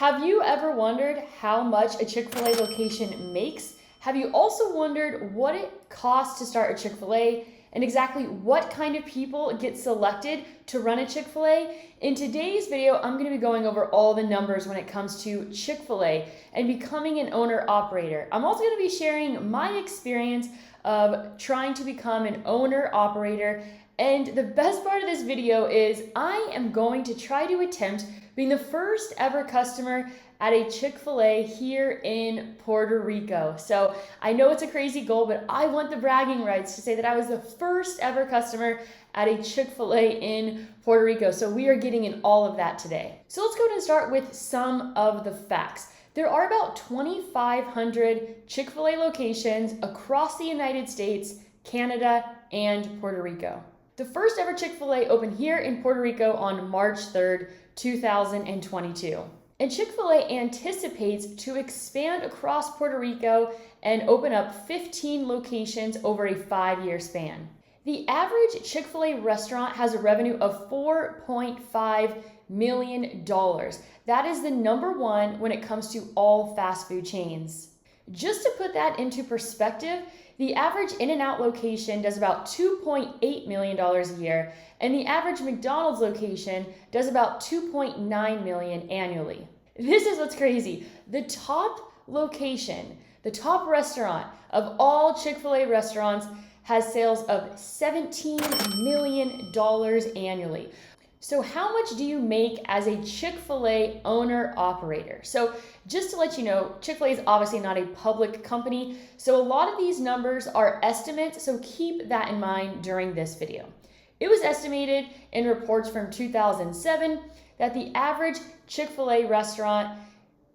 Have you ever wondered how much a Chick Fil A location makes? Have you also wondered what it costs to start a Chick Fil A and exactly what kind of people get selected to run a Chick Fil A? In today's video, I'm going to be going over all the numbers when it comes to Chick Fil A and becoming an owner-operator. I'm also going to be sharing my experience of trying to become an owner-operator. And the best part of this video is I am going to try to attempt being the first ever customer at a Chick Fil A here in Puerto Rico. So I know it's a crazy goal, but I want the bragging rights to say that I was the first ever customer at a Chick Fil A in Puerto Rico. So we are getting in all of that today. So let's go ahead and start with some of the facts. There are about 2,500 Chick Fil A locations across the United States, Canada, and Puerto Rico. The first ever Chick Fil A opened here in Puerto Rico on March 3rd, 2022. And Chick Fil A anticipates to expand across Puerto Rico and open up 15 locations over a 5-year span. The average Chick Fil A restaurant has a revenue of $4.5 million. That is the number one when it comes to all fast food chains. Just to put that into perspective, the average In-N-Out location does about $2.8 million a year, and the average McDonald's location does about $2.9 million annually. This is what's crazy. The top location, the top restaurant of all Chick Fil A restaurants has sales of $17 million annually. So how much do you make as a Chick Fil A owner-operator? So just to let you know, Chick Fil A is obviously not a public company, so a lot of these numbers are estimates, so keep that in mind during this video. It was estimated in reports from 2007 that the average Chick Fil A restaurant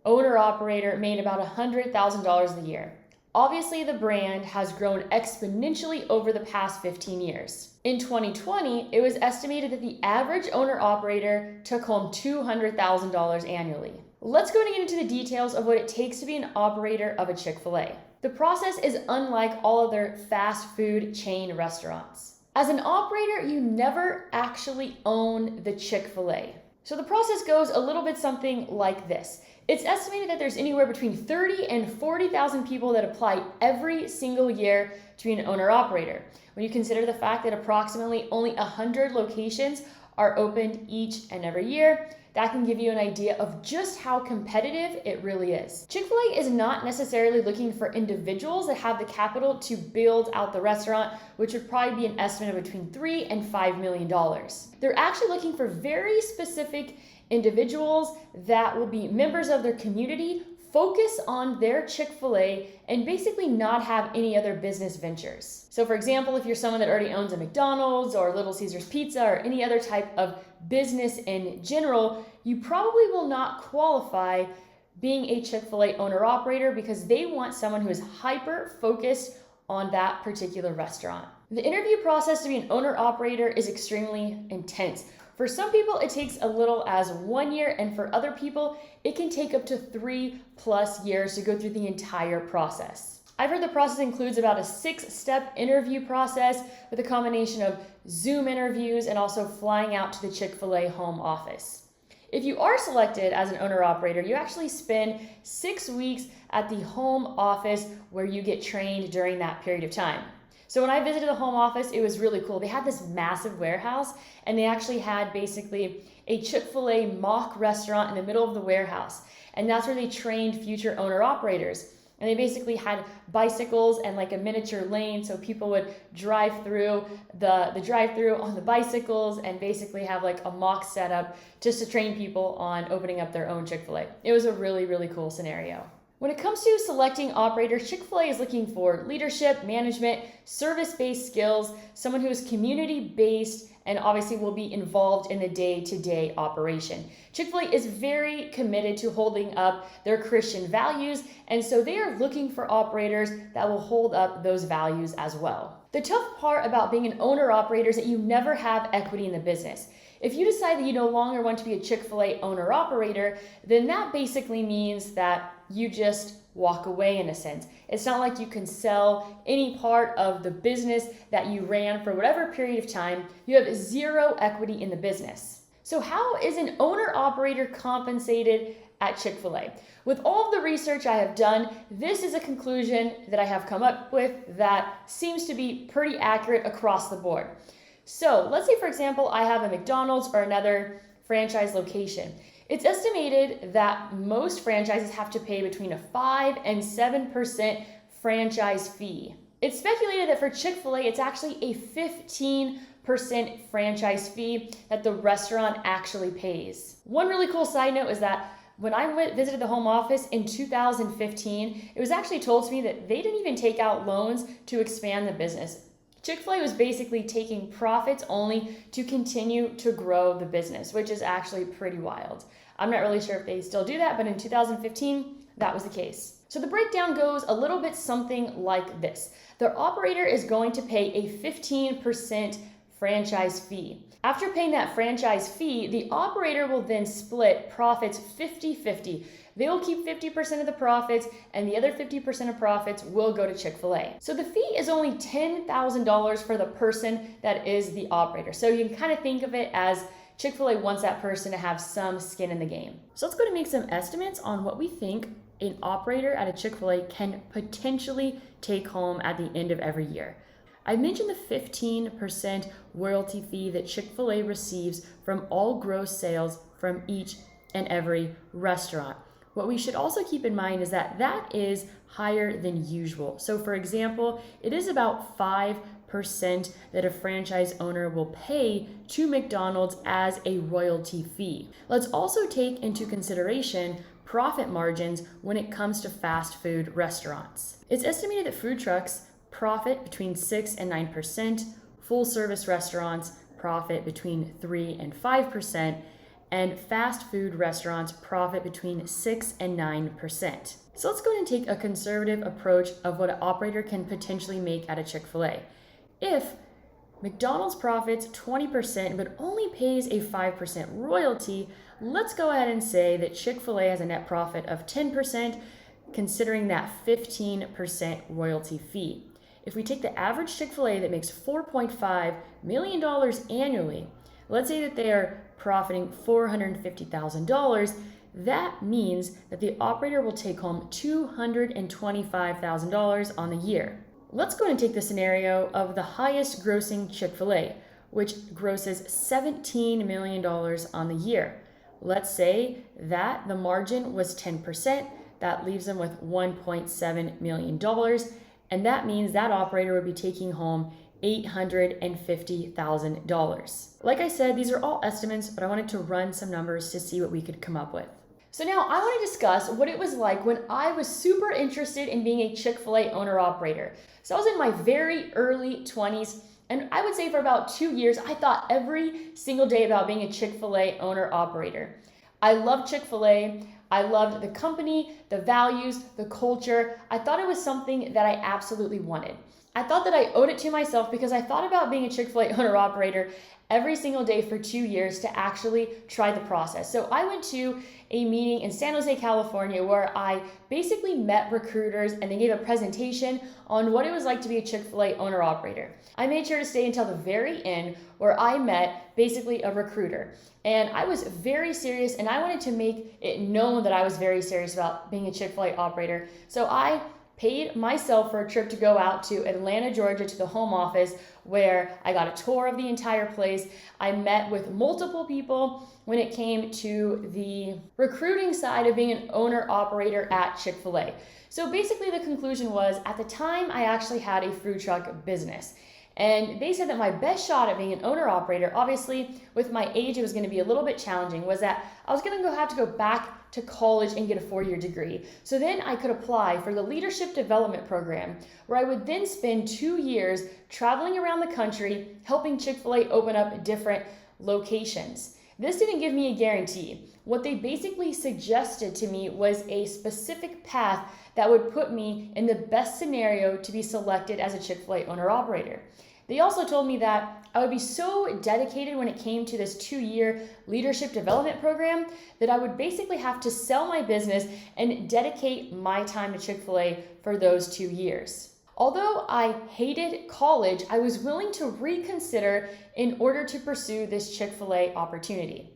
owner-operator made about $100,000 a year. Obviously, the brand has grown exponentially over the past 15 years. In 2020, it was estimated that the average owner-operator took home $200,000 annually. Let's go and get into the details of what it takes to be an operator of a Chick Fil A. The process is unlike all other fast food chain restaurants. As an operator, you never actually own the Chick Fil A. So the process goes a little bit something like this. It's estimated that there's anywhere between 30 and 40,000 people that apply every single year to be an owner-operator. When you consider the fact that approximately only 100 locations are opened each and every year, that can give you an idea of just how competitive it really is. Chick Fil A is not necessarily looking for individuals that have the capital to build out the restaurant, which would probably be an estimate of between $3 and $5 million. They're actually looking for very specific individuals that will be members of their community, focus on their Chick Fil A, and basically not have any other business ventures. So for example, if you're someone that already owns a McDonald's or Little Caesars Pizza or any other type of business in general, you probably will not qualify being a Chick Fil A owner-operator because they want someone who is hyper-focused on that particular restaurant. The interview process to be an owner-operator is extremely intense. For some people, it takes as little as 1 year, and for other people, it can take up to 3+ years to go through the entire process. I've heard the process includes about a 6-step interview process with a combination of Zoom interviews and also flying out to the Chick Fil A home office. If you are selected as an owner-operator, you actually spend 6 weeks at the home office where you get trained during that period of time. So when I visited the home office, it was really cool. They had this massive warehouse, and they actually had basically a Chick Fil A mock restaurant in the middle of the warehouse. And that's where they trained future owner-operators. And they basically had bicycles and like a miniature lane, so people would drive through the drive-through on the bicycles and basically have like a mock setup just to train people on opening up their own Chick Fil A. It was a really, really cool scenario. When it comes to selecting operators, Chick Fil A is looking for leadership, management, service-based skills, someone who is community-based, and obviously will be involved in the day-to-day operation. Chick Fil A is very committed to holding up their Christian values, and so they are looking for operators that will hold up those values as well. The tough part about being an owner-operator is that you never have equity in the business. If you decide that you no longer want to be a Chick Fil A owner-operator, then that basically means that you just walk away in a sense. It's not like you can sell any part of the business that you ran for whatever period of time. You have zero equity in the business. So how is an owner-operator compensated at Chick Fil A. With all of the research I have done, this is a conclusion that I have come up with that seems to be pretty accurate across the board. So let's say, for example, I have a McDonald's or another franchise location. It's estimated that most franchises have to pay between a 5 and 7% franchise fee. It's speculated that for Chick Fil A, it's actually a 15% franchise fee that the restaurant actually pays. One really cool side note is that when I visited the home office in 2015, it was actually told to me that they didn't even take out loans to expand the business. Chick Fil A was basically taking profits only to continue to grow the business, which is actually pretty wild. I'm not really sure if they still do that, but in 2015, that was the case. So the breakdown goes a little bit something like this. The operator is going to pay a 15% franchise fee. After paying that franchise fee, the operator will then split profits 50-50. They will keep 50% of the profits, and the other 50% of profits will go to Chick Fil A. So the fee is only $10,000 for the person that is the operator. So you can kind of think of it as Chick Fil A wants that person to have some skin in the game. So let's go to make some estimates on what we think an operator at a Chick Fil A can potentially take home at the end of every year. I mentioned the 15% royalty fee that Chick Fil A receives from all gross sales from each and every restaurant. What we should also keep in mind is that that is higher than usual. So for example, it is about 5% that a franchise owner will pay to McDonald's as a royalty fee. Let's also take into consideration profit margins when it comes to fast food restaurants. It's estimated that food trucks profit between 6 and 9%, full service restaurants profit between 3 and 5%, and fast food restaurants profit between 6 and 9%. So let's go ahead and take a conservative approach of what an operator can potentially make at a Chick Fil A. If McDonald's profits 20% but only pays a 5% royalty, let's go ahead and say that Chick Fil A has a net profit of 10%, considering that 15% royalty fee. If we take the average Chick Fil A that makes $4.5 million annually, let's say that they are profiting $450,000, that means that the operator will take home $225,000 on the year. Let's go ahead and take the scenario of the highest grossing Chick Fil A, which grosses $17 million on the year. Let's say that the margin was 10%. That leaves them with $1.7 million. And that means that operator would be taking home $850,000. Like I said, these are all estimates, but I wanted to run some numbers to see what we could come up with. So now I want to discuss what it was like when I was super interested in being a Chick Fil A owner-operator. So I was in my very early 20s, and I would say for about 2 years, I thought every single day about being a Chick Fil A owner-operator. I loved Chick Fil A. I loved the company, the values, the culture. I thought it was something that I absolutely wanted. I thought that I owed it to myself because I thought about being a Chick Fil A owner-operator every single day for 2 years to actually try the process. So I went to a meeting in San Jose, California, where I basically met recruiters and they gave a presentation on what it was like to be a Chick Fil A owner-operator. I made sure to stay until the very end where I met basically a recruiter. And I was very serious, and I wanted to make it known that I was very serious about being a Chick Fil A operator. So I paid myself for a trip to go out to Atlanta, Georgia, to the home office, where I got a tour of the entire place. I met with multiple people when it came to the recruiting side of being an owner-operator at Chick Fil A. So basically the conclusion was, at the time, I actually had a food truck business. And they said that my best shot at being an owner-operator, obviously with my age it was going to be a little bit challenging, was that I was going to have to go back to college and get a 4-year degree. So then I could apply for the leadership development program, where I would then spend 2 years traveling around the country helping Chick Fil A open up different locations. This didn't give me a guarantee. What they basically suggested to me was a specific path that would put me in the best scenario to be selected as a Chick Fil A owner-operator. They also told me that I would be so dedicated when it came to this 2-year leadership development program that I would basically have to sell my business and dedicate my time to Chick Fil A for those 2 years. Although I hated college, I was willing to reconsider in order to pursue this Chick Fil A opportunity.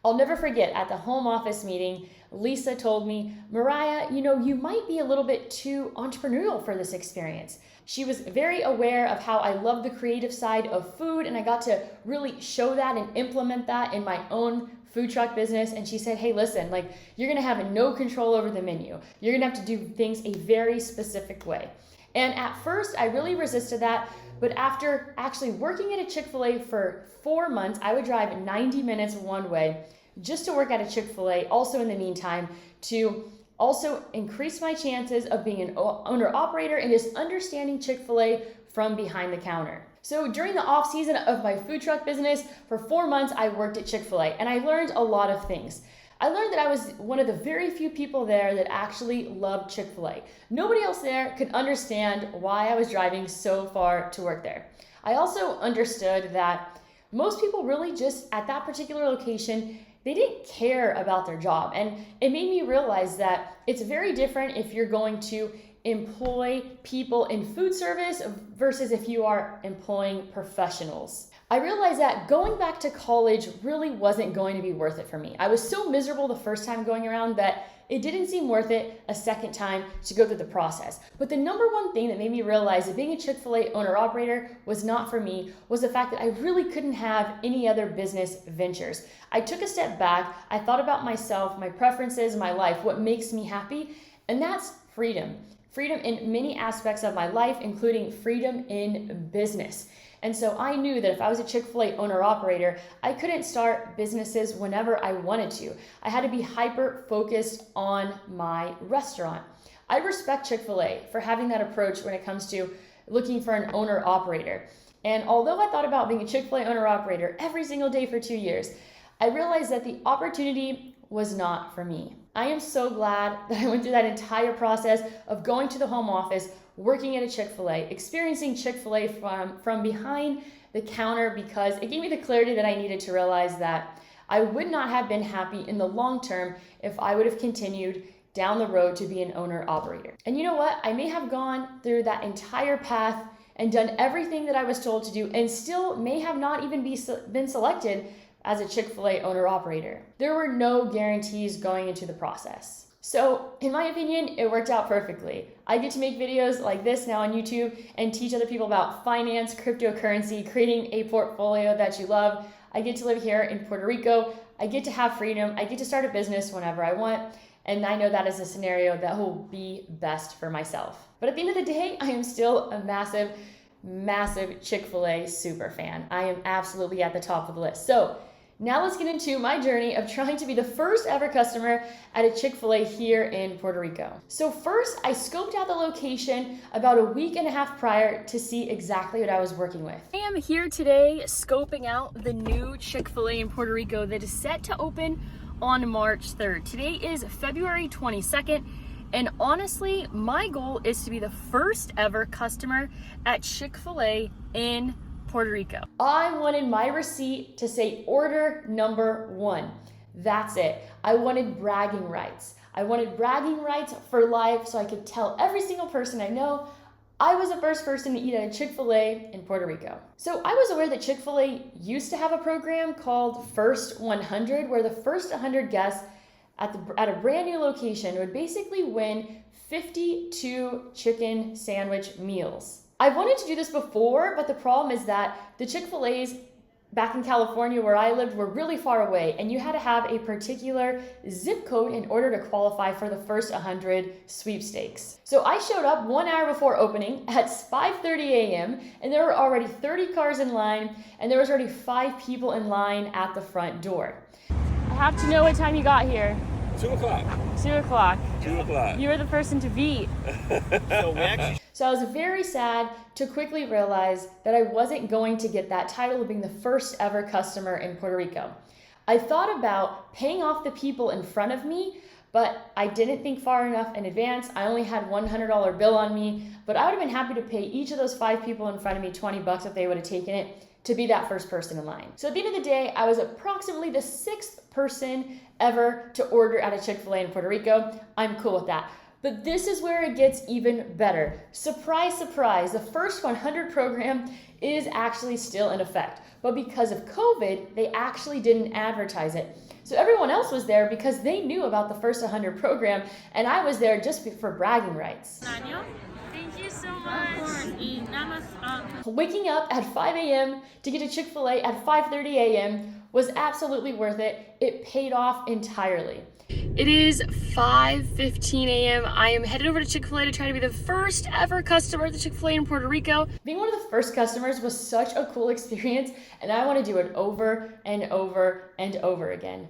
I'll never forget at the home office meeting, Lisa told me, Mariah, you might be a little bit too entrepreneurial for this experience. She was very aware of how I love the creative side of food, and I got to really show that and implement that in my own food truck business. And she said, hey, listen, you're gonna have no control over the menu. You're gonna have to do things a very specific way. And at first, I really resisted that, but after actually working at a Chick Fil A for 4 months, I would drive 90 minutes one way just to work at a Chick Fil A, also in the meantime, to also increase my chances of being an owner-operator and just understanding Chick Fil A from behind the counter. So during the off season of my food truck business, for 4 months, I worked at Chick Fil A, and I learned a lot of things. I learned that I was one of the very few people there that actually loved Chick Fil A. Nobody else there could understand why I was driving so far to work there. I also understood that most people really just at that particular location, they didn't care about their job. And it made me realize that it's very different if you're going to employ people in food service versus if you are employing professionals. I realized that going back to college really wasn't going to be worth it for me. I was so miserable the first time going around that it didn't seem worth it a second time to go through the process. But the number one thing that made me realize that being a Chick Fil A owner-operator was not for me was the fact that I really couldn't have any other business ventures. I took a step back, I thought about myself, my preferences, my life, what makes me happy, and that's freedom. Freedom in many aspects of my life, including freedom in business. And so I knew that if I was a Chick Fil A owner-operator, I couldn't start businesses whenever I wanted to. I had to be hyper-focused on my restaurant. I respect Chick Fil A for having that approach when it comes to looking for an owner-operator. And although I thought about being a Chick Fil A owner-operator every single day for 2 years, I realized that the opportunity was not for me. I am so glad that I went through that entire process of going to the home office, working at a Chick Fil A, experiencing Chick Fil A from behind the counter, because it gave me the clarity that I needed to realize that I would not have been happy in the long term if I would have continued down the road to be an owner-operator. And you know what? I may have gone through that entire path and done everything that I was told to do and still may have not even been selected as a Chick Fil A owner-operator. There were no guarantees going into the process. So in my opinion, it worked out perfectly. I get to make videos like this now on YouTube and teach other people about finance, cryptocurrency, creating a portfolio that you love. I get to live here in Puerto Rico. I get to have freedom. I get to start a business whenever I want. And I know that is a scenario that will be best for myself. But at the end of the day, I am still a massive Chick Fil A super fan. I am absolutely at the top of the list. So now let's get into my journey of trying to be the first ever customer at a Chick Fil A here in Puerto Rico. So first, I scoped out the location about a week and a half prior to see exactly what I was working with. I am here today scoping out the new Chick Fil A in Puerto Rico that is set to open on March 3rd. Today is February 22nd, and honestly, my goal is to be the first ever customer at Chick Fil A in Puerto Rico. I wanted my receipt to say order number 1. That's it. I wanted bragging rights. I wanted bragging rights for life so I could tell every single person I know I was the first person to eat at a Chick Fil A in Puerto Rico. So I was aware that Chick Fil A used to have a program called First 100, where the first 100 guests at a brand new location would basically win 52 chicken sandwich meals. I've wanted to do this before, but the problem is that the Chick Fil A's back in California where I lived were really far away, and you had to have a particular zip code in order to qualify for the first 100 sweepstakes. So I showed up 1 hour before opening at 5:30 a.m. and there were already 30 cars in line, and there was already 5 people in line at the front door. I have to know what time you got here. 2 o'clock. 2 o'clock. 2 o'clock. You were the person to beat. So I was very sad to quickly realize that I wasn't going to get that title of being the first ever customer in Puerto Rico. I thought about paying off the people in front of me, but I didn't think far enough in advance. I only had $100 bill on me, but I would have been happy to pay each of those 5 people in front of me $20 if they would have taken it to be that first person in line. So at the end of the day, I was approximately the 6th person ever to order at a Chick Fil A in Puerto Rico. I'm cool with that. But this is where it gets even better. Surprise, surprise, the First 100 program is actually still in effect. But because of COVID, they actually didn't advertise it. So everyone else was there because they knew about the First 100 program, and I was there just for bragging rights. Thank you so much. Waking up at 5 a.m. to get to Chick Fil A at 5:30 a.m. was absolutely worth it. It paid off entirely. It is 5:15 a.m. I am headed over to Chick Fil A to try to be the first ever customer at the Chick Fil A in Puerto Rico. Being one of the first customers was such a cool experience, and I want to do it over and over and over again.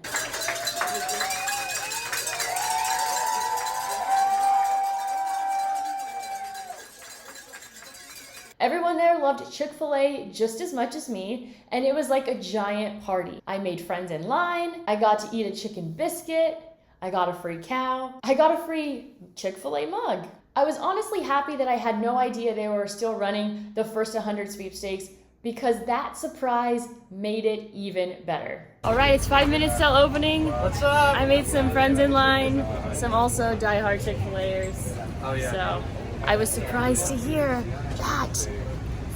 Everyone there loved Chick Fil A just as much as me, and it was like a giant party. I made friends in line, I got to eat a chicken biscuit, I got a free cow, I got a free Chick Fil A mug. I was honestly happy that I had no idea they were still running the First 100 sweepstakes, because that surprise made it even better. All right, it's 5 minutes till opening. What's up? I made some friends in line, some also diehard Chick Fil A'ers. Oh yeah. So I was surprised to hear that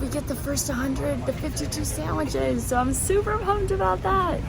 we get the First 100, the 52 sandwiches. So I'm super pumped about that.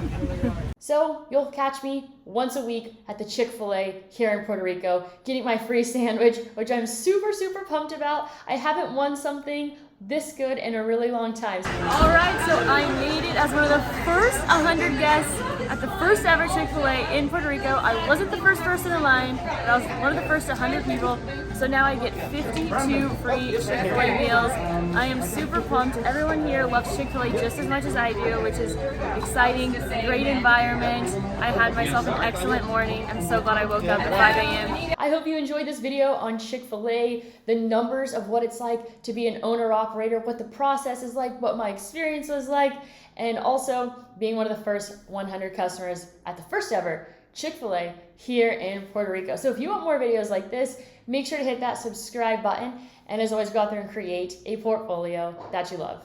So you'll catch me once a week at the Chick Fil A here in Puerto Rico, getting my free sandwich, which I'm super, super pumped about. I haven't won something this good in a really long time. All right, so I made it as one of the first 100 guests at the first ever Chick Fil A in Puerto Rico. I wasn't the first person in line, but I was one of the first 100 people. So now I get 52 free Chick Fil A meals. I am super pumped. Everyone here loves Chick Fil A just as much as I do, which is exciting, great environment. I had myself an excellent morning. I'm so glad I woke up at 5 a.m. I hope you enjoyed this video on Chick Fil A, the numbers of what it's like to be an owner-operator, what the process is like, what my experience was like, and also being one of the first 100 customers at the first ever Chick Fil A here in Puerto Rico. So if you want more videos like this, make sure to hit that subscribe button, and as always, go out there and create a portfolio that you love.